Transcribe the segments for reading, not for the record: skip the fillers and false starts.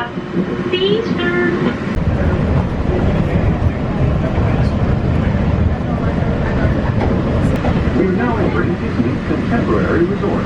Happy Easter! We're now entering Disney's Contemporary Resort.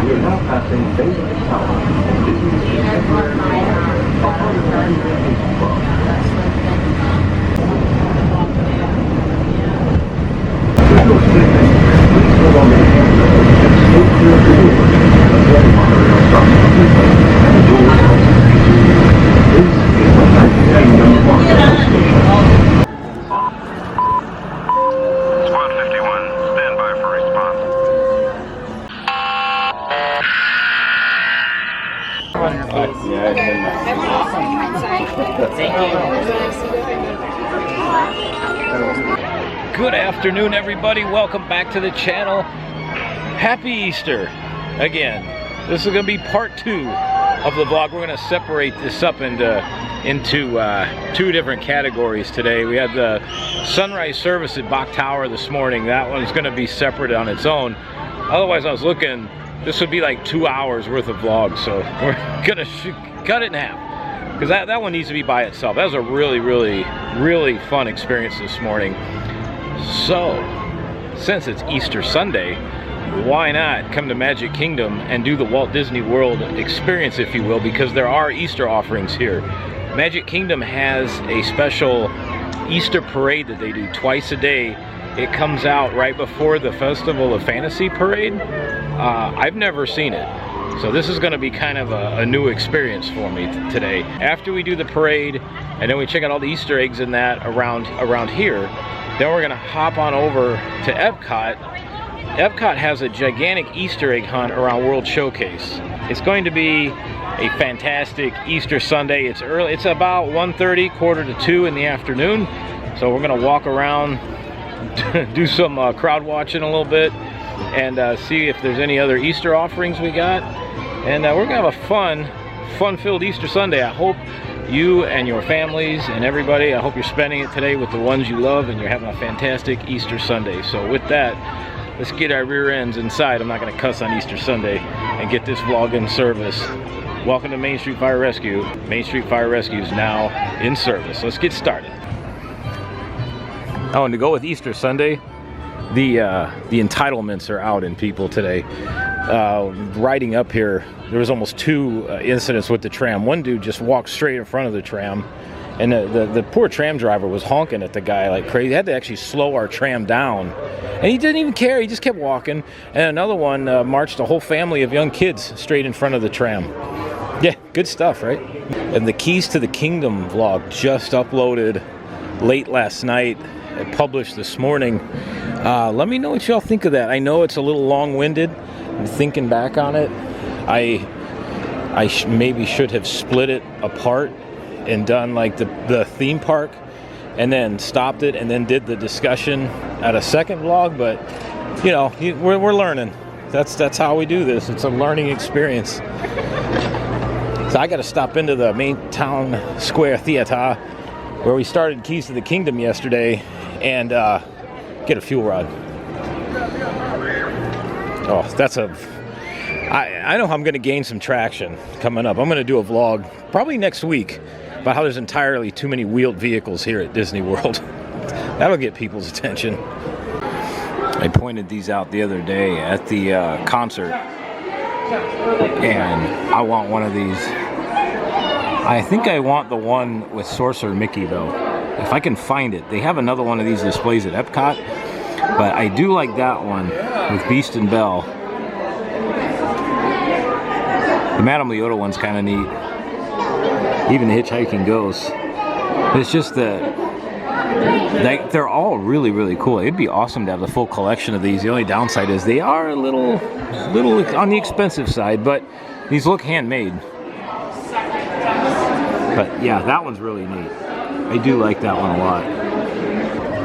We're now passing Basement Tower, Disney's Contemporary Resort, a part of Grand Floridian Club. With your safety, please hold on to the handrail and stay clear of the doors until the monorail stops completely and the doors open. This is the Magic Kingdom Monorail Station. Squad 51, stand by for response. Good afternoon, everybody. Welcome back to the channel. Happy Easter again. This is going to be part 2 of the vlog. We're going to separate this up into 2 different categories today. We had the sunrise service at Bach Tower this morning. That one's going to be separate on its own. Otherwise, I was looking, this would be like 2 hours worth of vlog, so we're going to cut it in half. Because that one needs to be by itself. That was a really fun experience this morning. So, since it's Easter Sunday, why not come to Magic Kingdom and do the Walt Disney World experience, if you will, because there are Easter offerings here. Magic Kingdom has a special Easter parade that they do twice a day. It comes out right before the Festival of Fantasy parade. I've never seen it. So this is going to be kind of a new experience for me today. After we do the parade, and then we check out all the Easter eggs in that around here, then we're going to hop on over to Epcot. Epcot has a gigantic Easter egg hunt around World Showcase. It's going to be a fantastic Easter Sunday. It's early. It's about 1:30, 1:45 in the afternoon. So we're going to walk around, do some crowd watching a little bit, and see if there's any other Easter offerings we got. And we're gonna have a fun-filled Easter Sunday. I hope you and your families and everybody, I hope you're spending it today with the ones you love and you're having a fantastic Easter Sunday. So with that, let's get our rear ends inside. I'm not gonna cuss on Easter Sunday, and get this vlog in service. Welcome to Main Street Fire Rescue. Main Street Fire Rescue is now in service. Let's get started. Oh, and to go with Easter Sunday, the entitlements are out in people today. Riding up here, there was almost 2 incidents with the tram. One dude just walked straight in front of the tram, and the poor tram driver was honking at the guy like crazy. He had to actually slow our tram down, and he didn't even care. He just kept walking. And another one marched a whole family of young kids straight in front of the tram. Yeah, good stuff, right? And the Keys to the Kingdom vlog just uploaded late last night and published this morning. Let me know what y'all think of that. I know it's a little long-winded. I'm thinking back on it, I maybe should have split it apart and done like the theme park, and then stopped it and then did the discussion at a second vlog. But you know, we're learning. That's how we do this. It's a learning experience. So I got to stop into the main town square theater where we started Keys to the Kingdom yesterday, and get a fuel rod. Oh, I know I'm going to gain some traction coming up. I'm going to do a vlog probably next week about how there's entirely too many wheeled vehicles here at Disney World. That'll get people's attention. I pointed these out the other day at the concert, and I want one of these. I think I want the one with Sorcerer Mickey, though. If I can find it. They have another one of these displays at Epcot, but I do like that one with Beast and Belle. The Madame Leota one's kind of neat. Even the Hitchhiking Ghost. It's just that they're all really cool. It'd be awesome to have the full collection of these. The only downside is they are a little on the expensive side, but these look handmade. But yeah, that one's really neat. I do like that one a lot.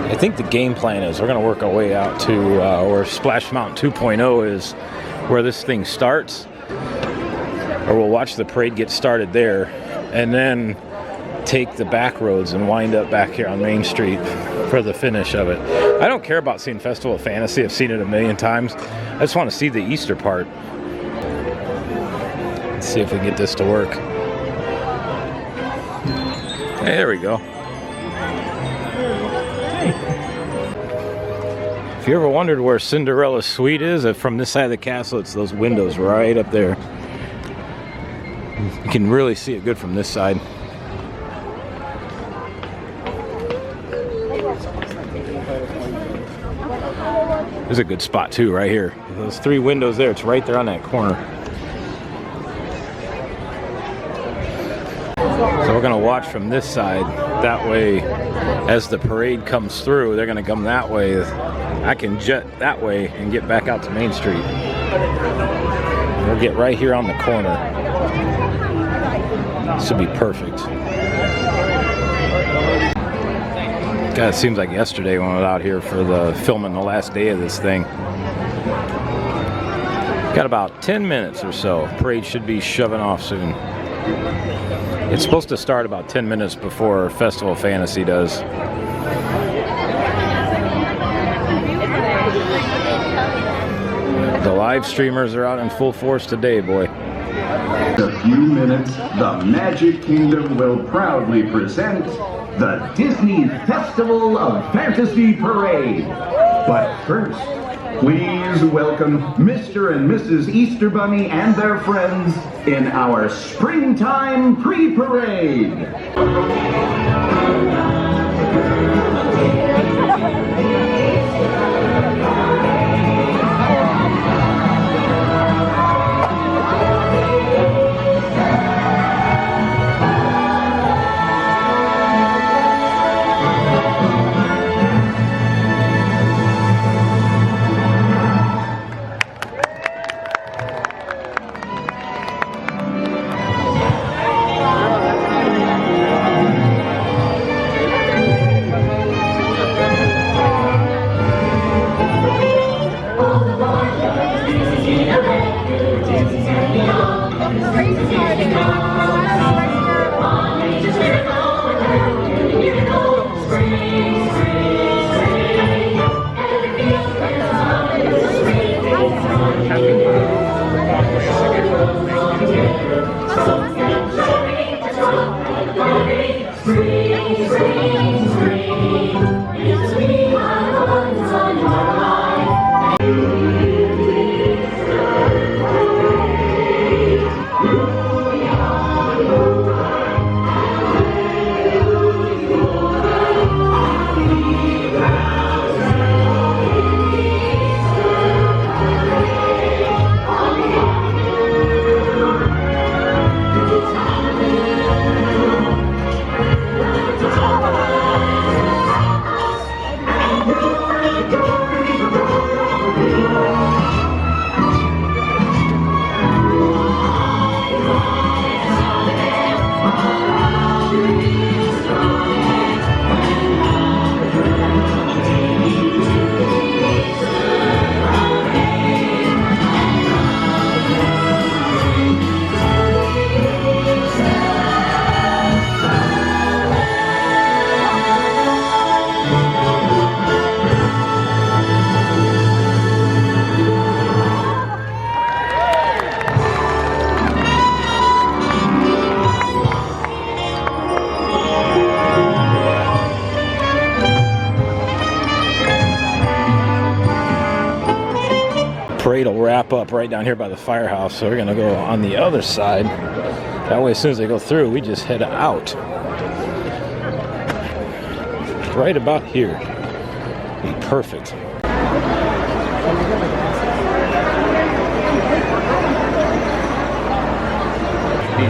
I think the game plan is we're going to work our way out to where Splash Mountain 2.0 is, where this thing starts. Or we'll watch the parade get started there, and then take the back roads and wind up back here on Main Street for the finish of it. I don't care about seeing Festival of Fantasy. I've seen it a million times. I just want to see the Easter part. Let's see if we can get this to work. Hey, there we go. If you ever wondered where Cinderella's suite is, from this side of the castle, it's those windows right up there. You can really see it good from this side. There's a good spot too, right here. Those 3 windows there, it's right there on that corner. So we're gonna watch from this side. That way, as the parade comes through, they're gonna come that way. I can jet that way and get back out to Main Street. We'll get right here on the corner. This will be perfect. God, it seems like yesterday when I was out here for the filming the last day of this thing. Got about 10 minutes or so. Parade should be shoving off soon. It's supposed to start about 10 minutes before Festival of Fantasy does. The live streamers are out in full force today, boy. In a few minutes, the Magic Kingdom will proudly present the Disney Festival of Fantasy Parade. But first, please welcome Mr. and Mrs. Easter Bunny and their friends in our springtime pre-parade. Parade will wrap up right down here by the firehouse, so we're gonna go on the other side. That way, as soon as they go through, we just head out. Right about here. Be perfect. See,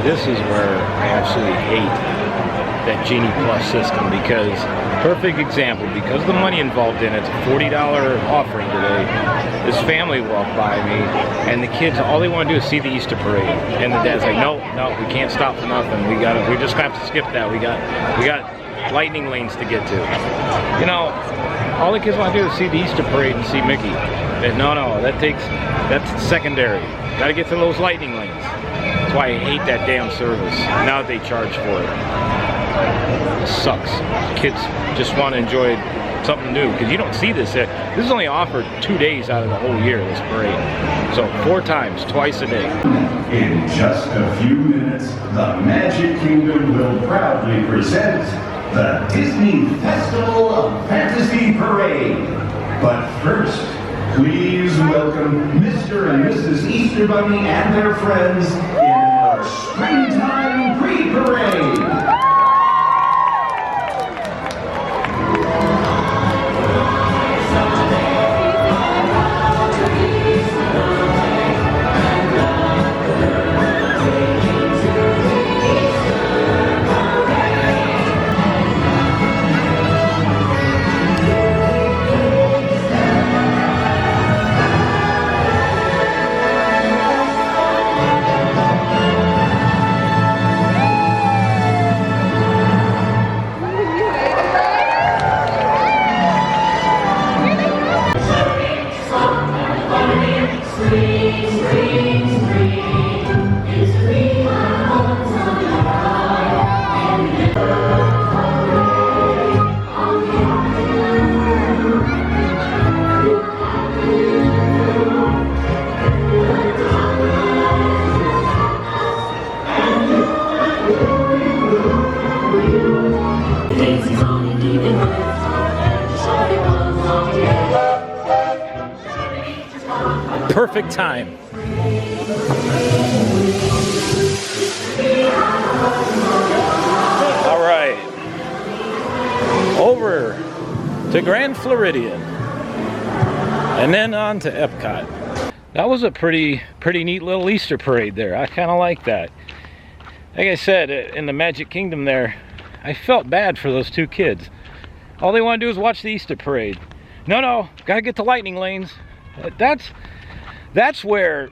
this is where I absolutely hate that Genie Plus system, because perfect example, because the money involved in it's a $40 offering today. This family walked by me, and the kids, all they want to do is see the Easter parade, and the dad's like, no, we can't stop for nothing. We just have to skip that. We got lightning lanes to get to. You know, All the kids want to do is see the Easter parade and see Mickey. And no, that's secondary. Got to get to those lightning lanes. That's why I hate that damn service. Now that they charge for it. It sucks. Kids just want to enjoy something new, because you don't see this. This is only offered 2 days out of the whole year, this parade. So 4 times, twice a day. In just a few minutes, the Magic Kingdom will proudly present the Disney Festival of Fantasy Parade. But first, please welcome Mr. and Mrs. Easter Bunny and their friends in our springtime pre-parade. Perfect time. All right, over to Grand Floridian and then on to Epcot. That was a pretty neat little Easter parade there. I kind of like that. Like I said, in the Magic Kingdom there, I felt bad for those 2 kids. All they want to do is watch the Easter parade. No, gotta get to lightning lanes. That's where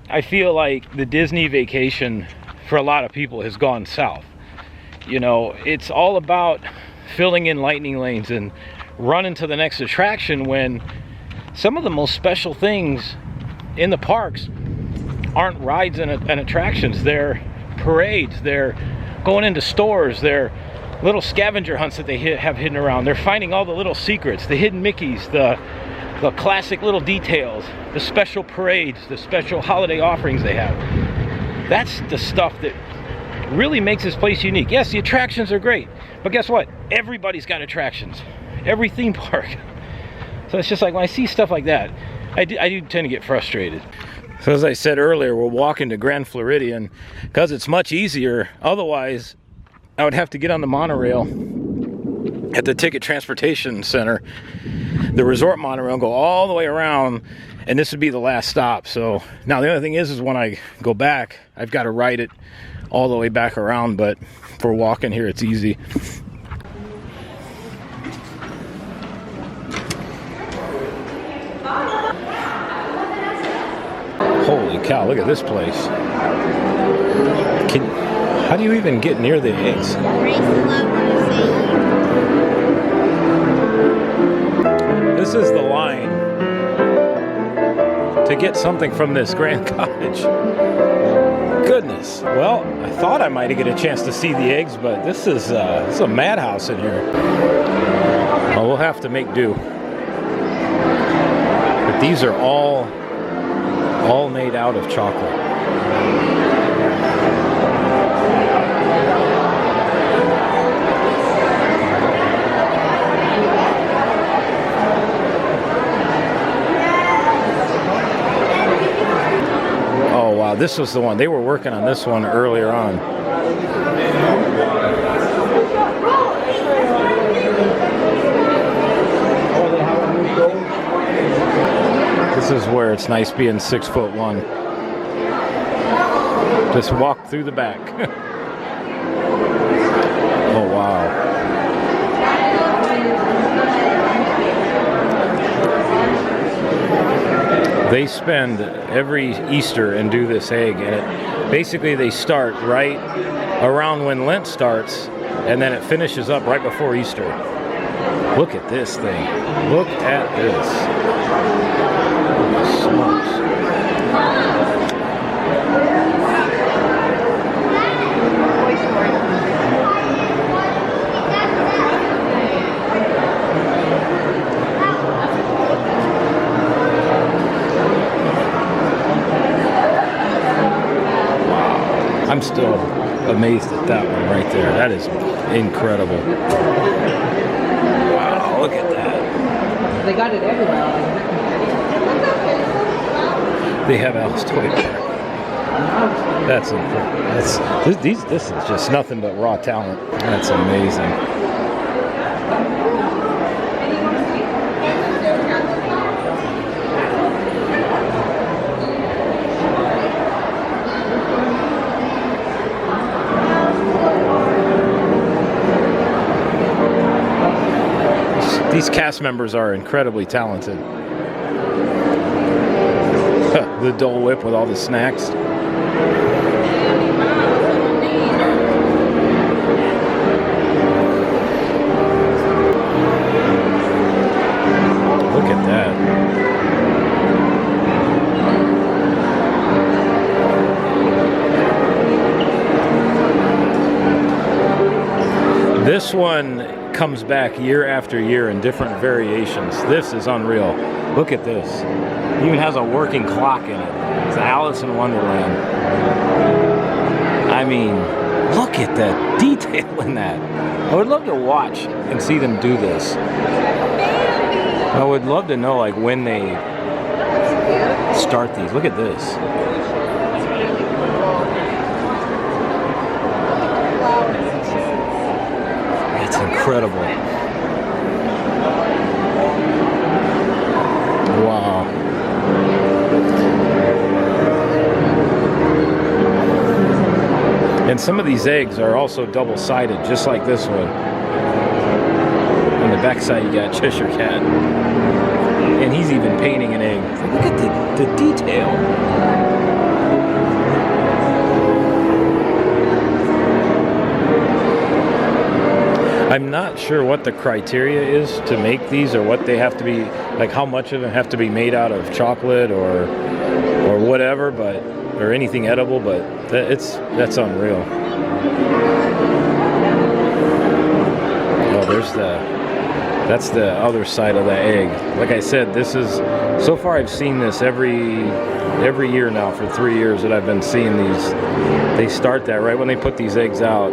I feel like the Disney vacation for a lot of people has gone south. You know, it's all about filling in lightning lanes and running to the next attraction, when some of the most special things in the parks aren't rides and attractions. They're parades, they're going into stores, they're little scavenger hunts that they have hidden around. They're finding all the little secrets, the hidden Mickeys, the classic little details, the special parades, the special holiday offerings they have. That's the stuff that really makes this place unique. Yes, the attractions are great, but guess what? Everybody's got attractions. Every theme park. So it's just like, when I see stuff like that, I do tend to get frustrated. So as I said earlier, we're walking to Grand Floridian because it's much easier. Otherwise, I would have to get on the monorail at the Ticket Transportation Center, the resort monorail, and go all the way around, and this would be the last stop. So now the only thing is when I go back, I've got to ride it all the way back around, but for walking here, it's easy. Holy cow, look at this place. How do you even get near the eggs? This is the line to get something from this Grand Cottage. Goodness. Well, I thought I might get a chance to see the eggs, but this is a madhouse in here. Well, we'll have to make do. But these are all made out of chocolate. Oh wow, this was the one. They were working on this one earlier on. This is where it's nice being 6'1". Just walk through the back. Oh wow. They spend every Easter and do this egg, and basically they start right around when Lent starts, and then it finishes up right before Easter. Look at this thing. Look at this. Holy smokes. I'm still amazed at that one right there. That is incredible. Wow, look at that. They got it everywhere. They have Alice Toy Park. That's incredible. This is just nothing but raw talent. That's amazing. These cast members are incredibly talented. The Dole Whip with all the snacks. Look at that. This one comes back year after year in different variations. This is unreal. Look at this. It even has a working clock in it. It's Alice in Wonderland. I mean, look at the detail in that. I would love to watch and see them do this. I would love to know like when they start these. Look at this. It's incredible. Wow. And some of these eggs are also double-sided, just like this one. On the back side, you got Cheshire Cat. And he's even painting an egg. Look at the detail. I'm not sure what the criteria is to make these, or what they have to be, like how much of them have to be made out of chocolate or whatever, but or anything edible, but that's unreal. Oh, that's the other side of the egg. Like I said, this is, so far I've seen this every year now for 3 years that I've been seeing these. They start that right when they put these eggs out.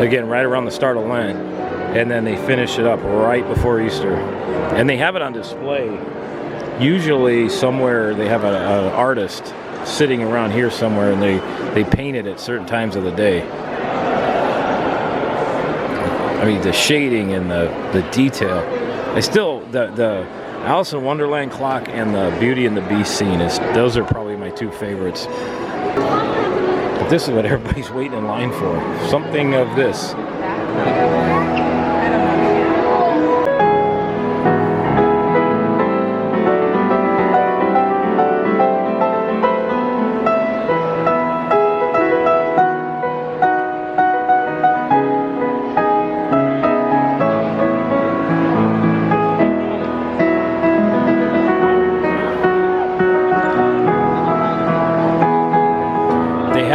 Again, right around the start of Lent, and then they finish it up right before Easter. And they have it on display. Usually somewhere they have an artist sitting around here somewhere, and they paint it at certain times of the day. I mean, the shading and the detail. The Alice in Wonderland clock and the Beauty and the Beast scene, those are probably my two favorites. This is what everybody's waiting in line for. Something of this.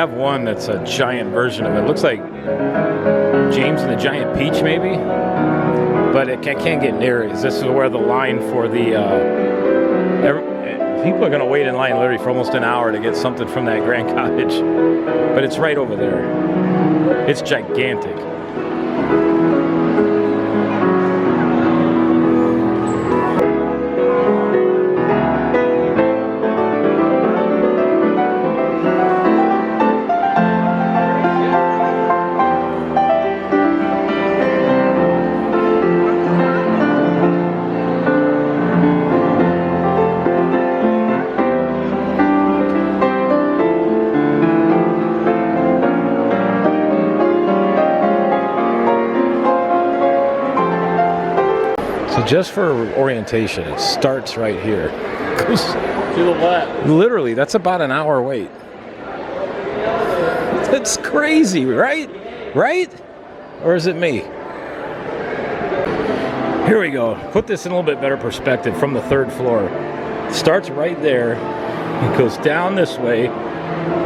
One that's a giant version of it. It looks like James and the Giant Peach, maybe, but I can't get near it. This is where the line for the people are going to wait in line literally for almost an hour to get something from that Grand Cottage, but it's right over there. It's gigantic. Just for orientation, it starts right here. Goes to the left. Literally, that's about an hour wait. That's crazy, right? Right? Or is it me? Here we go. Put this in a little bit better perspective from the 3rd floor. It starts right there. It goes down this way,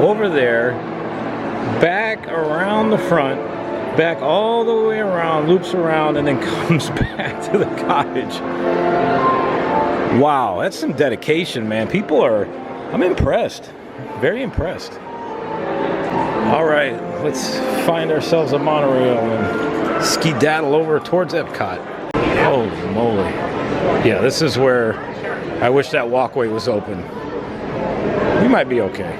over there, back around the front, back all the way around, loops around, and then comes back to the cottage. Wow, that's some dedication, man. People are, I'm impressed. Very impressed. All right, let's find ourselves a monorail and skedaddle over towards Epcot. Holy moly. Yeah, this is where I wish that walkway was open. We might be okay.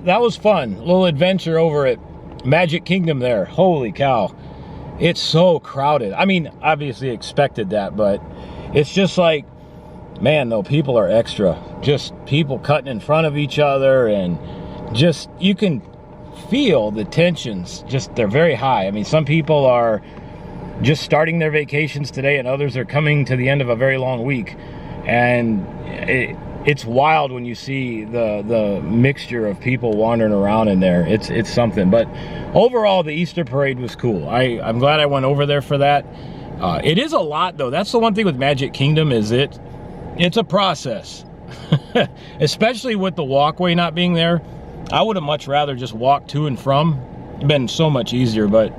That was fun. A little adventure over at Magic Kingdom there. Holy cow. It's so crowded. I mean, obviously expected that, but it's just like, man, though, people are extra. Just people cutting in front of each other, and just, you can feel the tensions. Just, they're very high. I mean, some people are just starting their vacations today, and others are coming to the end of a very long week. And it's wild when you see the mixture of people wandering around in there. It's something. But overall, the Easter parade was cool. I'm glad I went over there for that. It is a lot, though. That's the one thing with Magic Kingdom, is it's a process. Especially with the walkway not being there. I would have much rather just walked to and from. It's been so much easier, but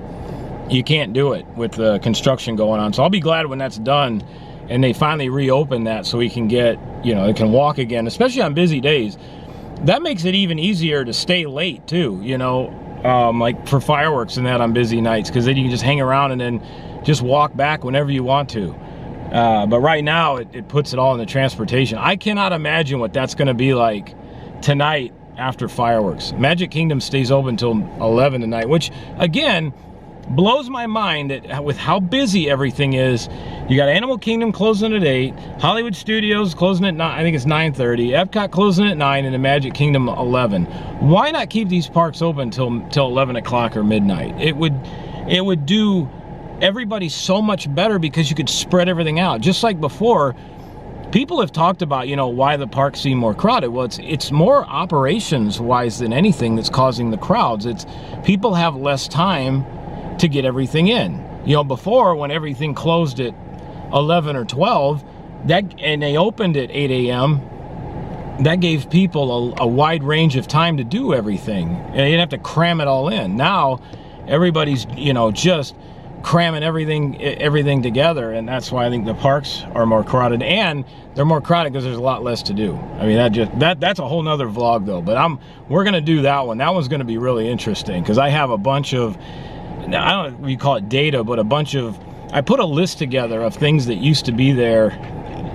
you can't do it with the construction going on. So I'll be glad when that's done and they finally reopen that, so we can get, you know, it can walk again, especially on busy days. That makes it even easier to stay late too, you know, like for fireworks and that on busy nights, because then you can just hang around and then just walk back whenever you want to. But right now it puts it all in the transportation. I cannot imagine what that's going to be like tonight after fireworks. Magic Kingdom stays open until 11 tonight, which again blows my mind that with how busy everything is. You got Animal Kingdom closing at 8, Hollywood Studios closing at 9, I think it's 9:30, Epcot closing at 9, and the Magic Kingdom 11. Why not keep these parks open till 11 o'clock or midnight? It would do everybody so much better, because you could spread everything out. Just like before, people have talked about, you know, why the parks seem more crowded. Well, it's more operations wise than anything that's causing the crowds. It's people have less time to get everything in. You know, before, when everything closed at 11 or 12, and they opened at 8 a.m., that gave people a wide range of time to do everything. And you didn't have to cram it all in. Now, everybody's, you know, just cramming everything together, and that's why I think the parks are more crowded, and they're more crowded because there's a lot less to do. I mean, that's a whole nother vlog though, but we're gonna do that one. That one's gonna be really interesting, because I have a bunch of, I don't know if you call it data, but a bunch of, I put a list together of things that used to be there,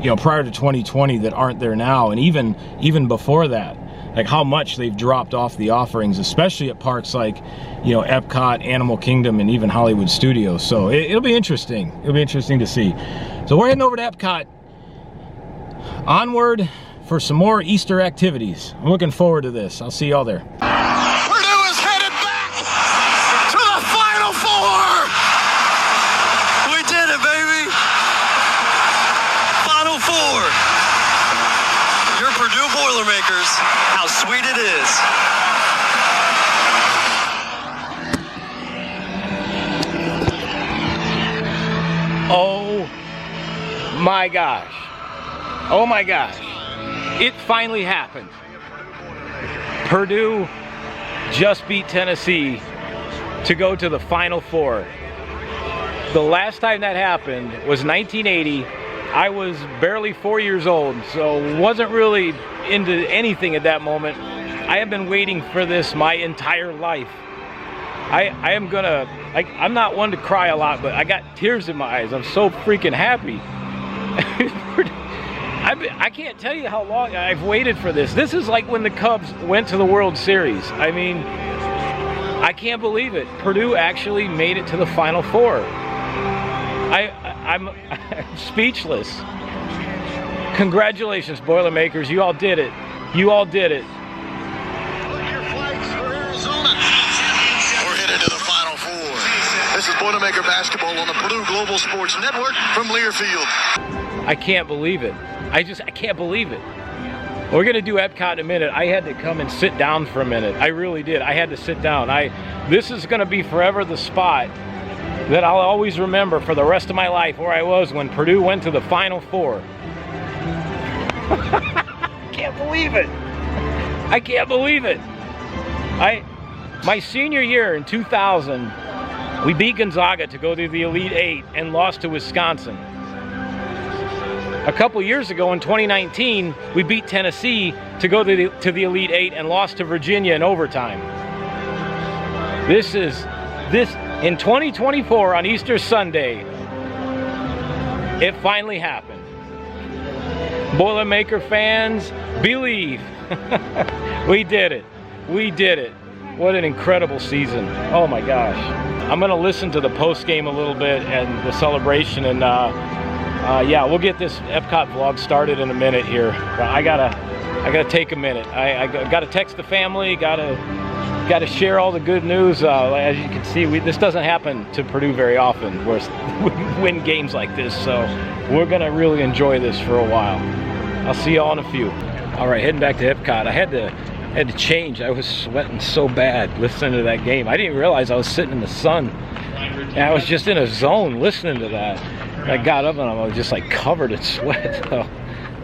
you know, prior to 2020 that aren't there now, and even before that, like how much they've dropped off the offerings, especially at parks like, you know, Epcot, Animal Kingdom, and even Hollywood Studios. So it'll be interesting. It'll be interesting to see. So we're heading over to Epcot, onward for some more Easter activities. I'm looking forward to this. I'll see y'all there. Purdue is headed back to the Final Four! We did it, baby! Final Four! Your Purdue Boilermakers, how sweet it is. Oh my gosh. Oh my gosh. It finally happened. Purdue just beat Tennessee to go to the Final Four. The last time that happened was 1980. I was barely 4 years old, so wasn't really into anything at that moment. I have been waiting for this my entire life. I am gonna, like, I'm not one to cry a lot, but I got tears in my eyes. I'm so freaking happy. I can't tell you how long I've waited for this. This is like when the Cubs went to the World Series. I mean, I can't believe it. Purdue actually made it to the Final Four. I'm speechless. Congratulations, Boilermakers. You all did it. You all did it. Your flags for Arizona. We're headed to the Final Four. This is Boilermaker basketball on the Purdue Global Sports Network from Learfield. I can't believe it. I can't believe it. We're gonna do Epcot in a minute. I had to come and sit down for a minute. I really did. I had to sit down. This is gonna be forever the spot that I'll always remember for the rest of my life, where I was when Purdue went to the Final Four. I can't believe it. I can't believe it. My senior year in 2000, we beat Gonzaga to go to the Elite Eight and lost to Wisconsin. A couple years ago in 2019, we beat Tennessee to go to the Elite Eight and lost to Virginia in overtime. This in 2024 on Easter Sunday, it finally happened. Boilermaker fans, believe. We did it. We did it. What an incredible season. Oh my gosh. I'm gonna listen to the post game a little bit and the celebration, and yeah, we'll get this Epcot vlog started in a minute here. I gotta take a minute. I gotta text the family. Gotta share all the good news. As you can see, this doesn't happen to Purdue very often, where we win games like this. So we're gonna really enjoy this for a while. I'll see y'all in a few. All right, heading back to Epcot. I had to change. I was sweating so bad listening to that game. I didn't realize I was sitting in the sun. And I was just in a zone listening to that. I got up and I was just like covered in sweat. So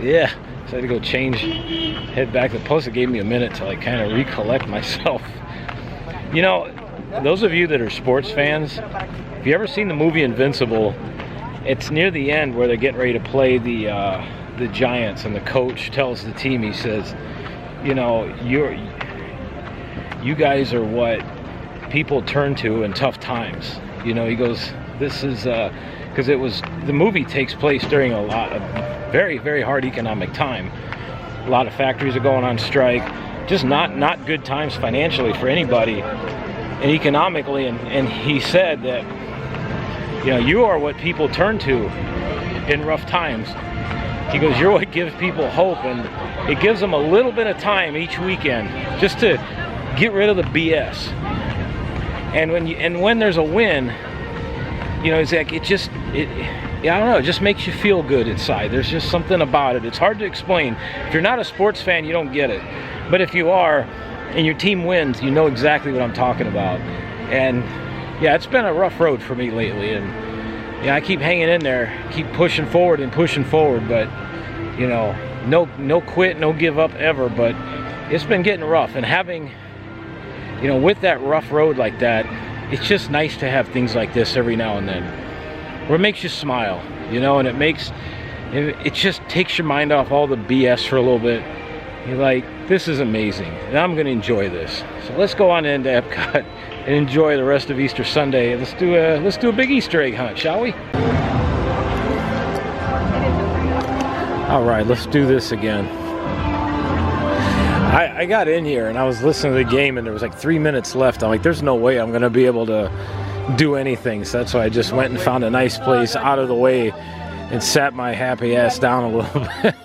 yeah, so I had to go change, head back to the post. It gave me a minute to like kind of recollect myself. You know, those of you that are sports fans, if you ever seen the movie Invincible, it's near the end where they're getting ready to play the Giants, and the coach tells the team, he says, you know, you guys are what people turn to in tough times. You know, he goes, this is because the movie takes place during a lot of very, very hard economic time. A lot of factories are going on strike. Just not good times financially for anybody and economically. And he said that, you know, you are what people turn to in rough times. He goes, you're what gives people hope, and it gives them a little bit of time each weekend just to get rid of the BS. And when there's a win, you know, it's like I don't know, it just makes you feel good inside. There's just something about it. It's hard to explain. If you're not a sports fan, you don't get it. But if you are, and your team wins, you know exactly what I'm talking about. And yeah, it's been a rough road for me lately, and yeah, I keep hanging in there, keep pushing forward, but you know, no quit, no give up ever. But it's been getting rough, and having, you know, with that rough road like that, it's just nice to have things like this every now and then, where it makes you smile, you know, and it just takes your mind off all the BS for a little bit. You're like, this is amazing, and I'm going to enjoy this. So let's go on into Epcot and enjoy the rest of Easter Sunday. Let's do a big Easter egg hunt, shall we? All right, let's do this again. I got in here and I was listening to the game, and there was like 3 minutes left. I'm like, there's no way I'm going to be able to do anything. So that's why I just went and found a nice place out of the way and sat my happy ass down a little bit.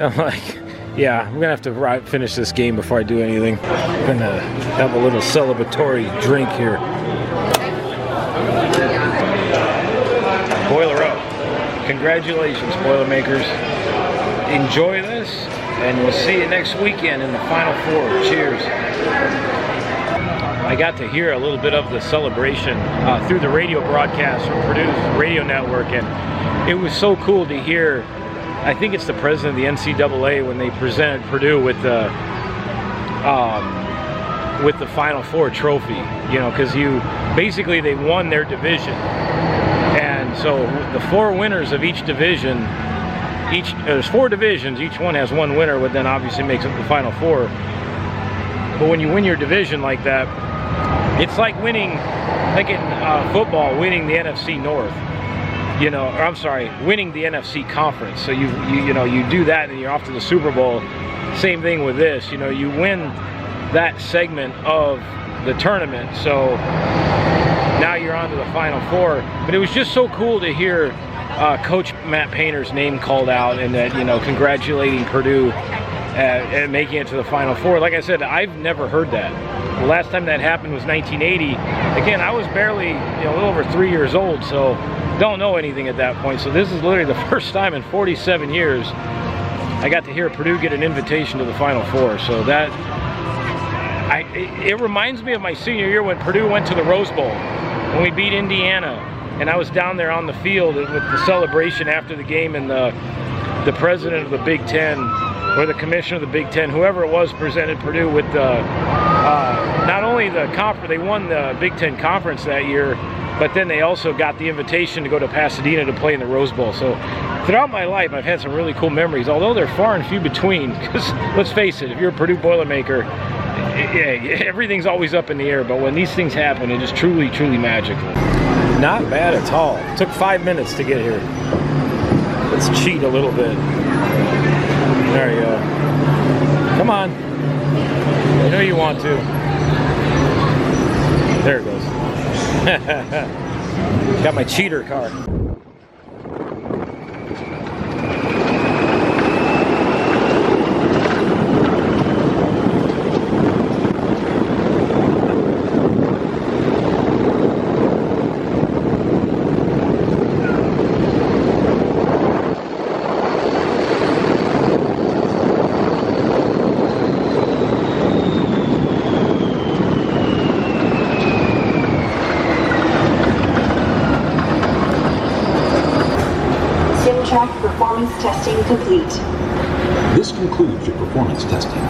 I'm like, yeah, I'm going to have to finish this game before I do anything. I'm going to have a little celebratory drink here. Boiler up. Congratulations, Boilermakers. Enjoy this, and we'll see you next weekend in the Final Four. Cheers. I got to hear a little bit of the celebration through the radio broadcast from Purdue's radio network, and it was so cool to hear. I think it's the president of the NCAA when they presented Purdue with the Final Four trophy, you know, because basically they won their division, and so the four winners of each division, there's four divisions, each one has one winner, but then obviously makes up the Final Four. But when you win your division like that, it's like winning, like in football, winning the NFC North. you know, or I'm sorry, winning the NFC conference. So you do that and you're off to the Super Bowl. Same thing with this, you know, you win that segment of the tournament. So now you're on to the Final Four. But it was just so cool to hear Coach Matt Painter's name called out, and that, you know, congratulating Purdue at making it to the Final Four. Like I said, I've never heard that. The last time that happened was 1980. Again, I was barely, you know, a little over 3 years old, so don't know anything at that point. So this is literally the first time in 47 years I got to hear Purdue get an invitation to the Final Four. So that, it reminds me of my senior year when Purdue went to the Rose Bowl, when we beat Indiana, and I was down there on the field with the celebration after the game, and the president of the Big Ten, or the commissioner of the Big Ten, whoever it was, presented Purdue with the, not only the conference, they won the Big Ten Conference that year, but then they also got the invitation to go to Pasadena to play in the Rose Bowl. So throughout my life, I've had some really cool memories, although they're far and few between, because let's face it, if you're a Purdue Boilermaker, yeah, everything's always up in the air, but when these things happen, it is truly, truly magical. Not bad at all. It took 5 minutes to get here. Let's cheat a little bit. There you go. Come on. You know you want to. There it goes. Got my cheater card. Performance testing complete. This concludes your performance testing.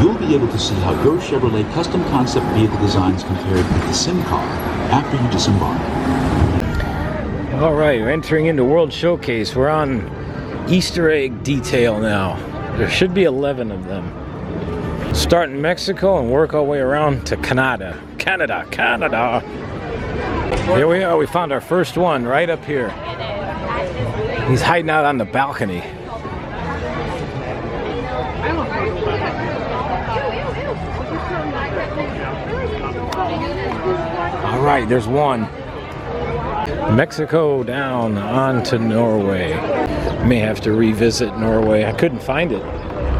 You'll be able to see how your Chevrolet custom concept vehicle designs compared with the sim car after you disembark. All right, we're entering into World Showcase. We're on Easter egg detail now. There should be 11 of them. Start in Mexico and work our way around to Canada. Canada. Here we are. We found our first one right up here. He's hiding out on the balcony. All right, there's one. Mexico down on to Norway. May have to revisit Norway. I couldn't find it,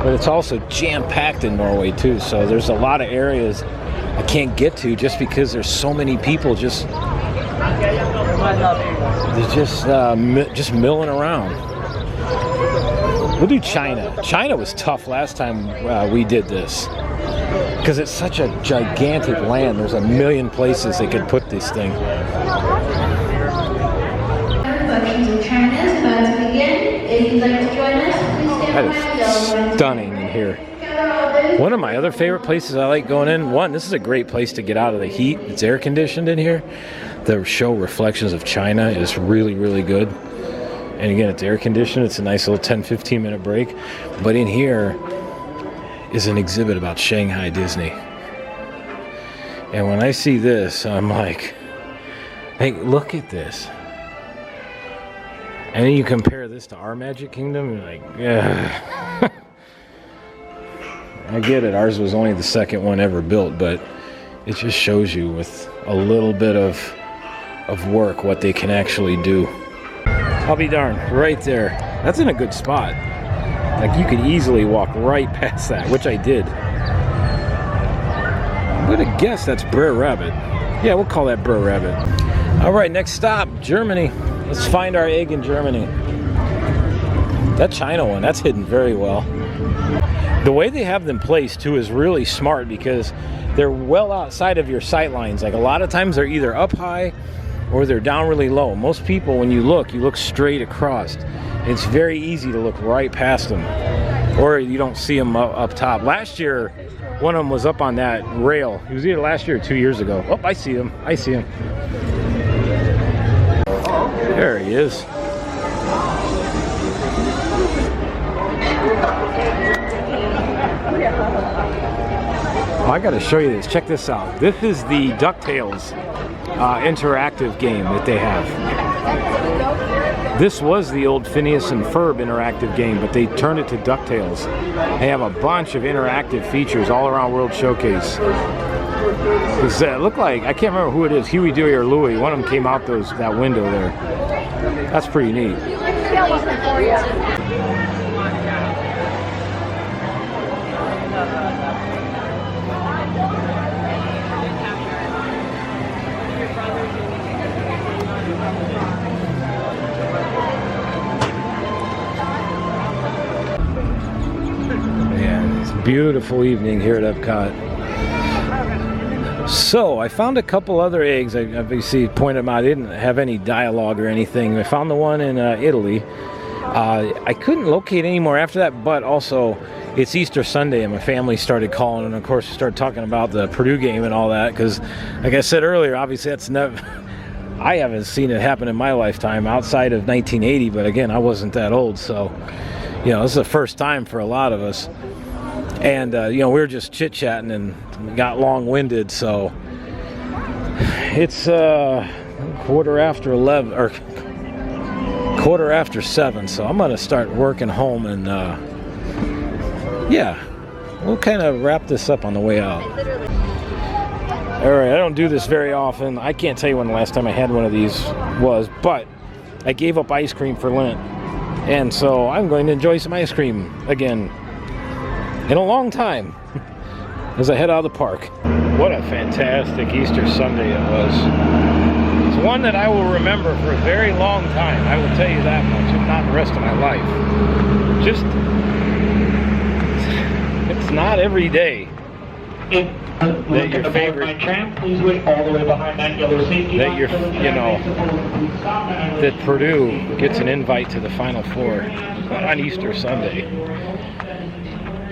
but it's also jam-packed in Norway too. So there's a lot of areas I can't get to just because there's so many people just milling around. We'll do China. China was tough last time we did this, because it's such a gigantic land. There's a million places they could put this thing. Functions of China is about to begin. If you'd like to join us, please stand That by is stunning in here. One of my other favorite places I like going in, this is a great place to get out of the heat. It's air conditioned in here. The show Reflections of China is really, really good. And again, it's air conditioned. It's a nice little 10-15 minute break. But in here is an exhibit about Shanghai Disney. And when I see this, I'm like, hey, look at this. And then you compare this to our Magic Kingdom, you're like, yeah. I get it, ours was only the second one ever built, but it just shows you with a little bit of work what they can actually do. I'll be darned, right there. That's in a good spot. Like, you could easily walk right past that, which I did. I'm gonna guess that's Brer Rabbit. Yeah, we'll call that Brer Rabbit. All right, next stop, Germany. Let's find our egg in Germany. That China one, that's hidden very well. The way they have them placed too is really smart, because they're well outside of your sight lines. Like, a lot of times they're either up high or they're down really low. Most people, when you look straight across. It's very easy to look right past them, or you don't see them up top. Last year, one of them was up on that rail. It was either last year or 2 years ago. Oh, I see him. I see him. There he is. Oh, I got to show you this. Check this out. This is the DuckTales interactive game that they have. This was the old Phineas and Ferb interactive game, but they turned it to DuckTales. They have a bunch of interactive features all around World Showcase. It looked like, I can't remember who it is, Huey, Dewey, or Louie. One of them came out that window there. That's pretty neat. Yeah, it's a beautiful evening here at Epcot. So, I found a couple other eggs. I obviously pointed them out. I didn't have any dialogue or anything. I found the one in Italy. I couldn't locate any more after that, but also it's Easter Sunday and my family started calling, and of course started talking about the Purdue game and all that, because like I said earlier, obviously that's never, I haven't seen it happen in my lifetime outside of 1980, but again, I wasn't that old, so you know, this is the first time for a lot of us. And you know, we were just chit-chatting and got long-winded, so it's 11:15 or 7:15, so I'm gonna start working home, and yeah, we'll kind of wrap this up on the way out. All right, I don't do this very often. I can't tell you when the last time I had one of these was, but I gave up ice cream for Lent, and so I'm going to enjoy some ice cream again in a long time as I head out of the park. What a fantastic Easter Sunday it was. It's one that I will remember for a very long time. I will tell you that much, if not the rest of my life. Just, it's not every day that your favorite, Please wait all the way behind that yellow safety that you're, you know, that Purdue gets an invite to the Final Four on Easter Sunday.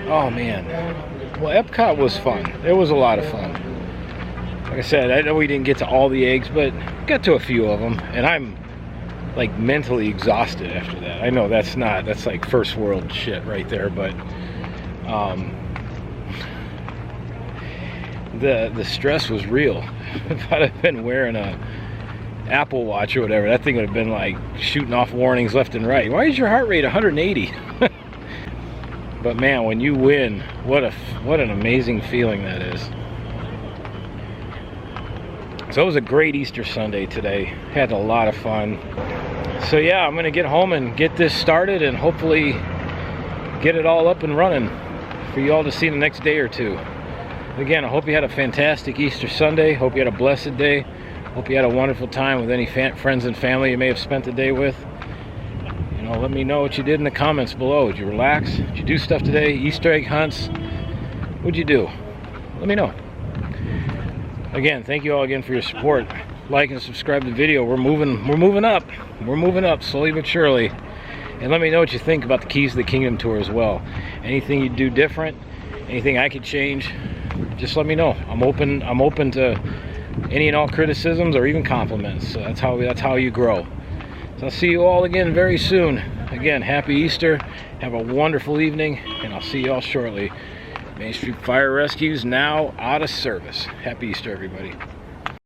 Oh man, well, Epcot was fun. It was a lot of fun. Like I said, I know we didn't get to all the eggs, but got to a few of them, and I'm like mentally exhausted after that. I know that's like first world shit right there, but the stress was real. If I'd have been wearing a Apple Watch or whatever, that thing would have been like shooting off warnings left and right. Why is your heart rate 180? But man, when you win, what an amazing feeling that is. So it was a great Easter Sunday today. Had a lot of fun. So yeah, I'm gonna get home and get this started and hopefully get it all up and running for you all to see the next day or two. Again, I hope you had a fantastic Easter Sunday. Hope you had a blessed day. Hope you had a wonderful time with any friends and family you may have spent the day with. You know, let me know what you did in the comments below. Did you relax? Did you do stuff today? Easter egg hunts? What'd you do? Let me know. Again, thank you all again for your support. Like and subscribe to the video. We're moving up. We're moving up slowly but surely. And let me know what you think about the Keys to the Kingdom tour as well. Anything you do different, anything I could change, just let me know. I'm open to any and all criticisms or even compliments. So that's how you grow. So I'll see you all again very soon. Again, happy Easter. Have a wonderful evening, and I'll see you all shortly. Main Street Fire Rescue's now out of service. Happy Easter, everybody.